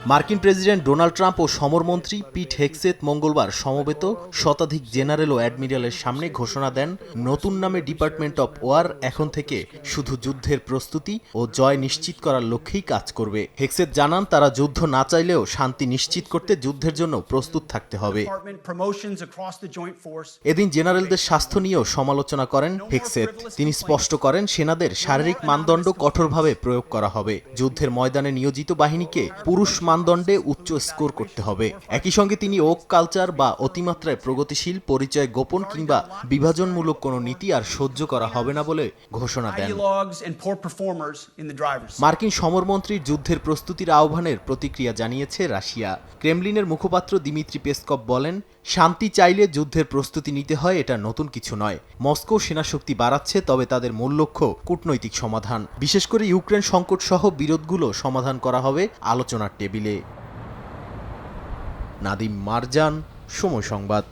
মার্কিন president Donald Trump ও সমরমন্ত্রী পিট Hegseth মঙ্গলবার সমবেত শতাধিক জেনারেল ও অ্যাডমিরালের সামনে ঘোষণা দেন, নতুন নামে ডিপার্টমেন্ট অব ওয়ার এখন থেকে শুধু যুদ্ধের প্রস্তুতি ও জয় নিশ্চিত করার লক্ষ্যেই কাজ করবে। হেগসেথ জানান, তারা যুদ্ধ না চাইলেও শান্তি নিশ্চিত করতে যুদ্ধের জন্য প্রস্তুত থাকতে হবে। এদিন জেনারেলদের স্বাস্থ্য নিয়েও সমালোচনা করেন হেগসেথ। তিনি স্পষ্ট করেন, সেনাদের শারীরিক মানদণ্ড কঠোরভাবে প্রয়োগ করা হবে। যুদ্ধের ময়দানে নিয়োজিত বাহিনীকে পুরুষ মানদণ্ডে উচ্চ স্কোর করতে হবে। একই সঙ্গে তিনি ওক কালচার বা অতিমাত্রায় প্রগতিশীল, পরিচয় গোপন কিংবা বিভাজনমূলক কোনো নীতি আর সহ্য করা হবে না বলে ঘোষণা দেন। মার্কিন সমরমন্ত্রীর যুদ্ধের প্রস্তুতির আহ্বানের প্রতিক্রিয়া জানিয়েছে রাশিয়া। ক্রেমলিনের মুখপাত্র দিমিত্রি পেসকভ বলেন, শান্তি চাইলে যুদ্ধের প্রস্তুতি নিতে হয়, এটা নতুন কিছু নয়। মস্কো সেনাশক্তি বাড়াচ্ছে, তবে তাদের মূল লক্ষ্য কূটনৈতিক সমাধান। বিশেষ করে ইউক্রেন সংকট সহ বিরোধগুলো সমাধান করা হবে আলোচনার টেবিলে। নাদিম মারজান, সময় সংবাদ।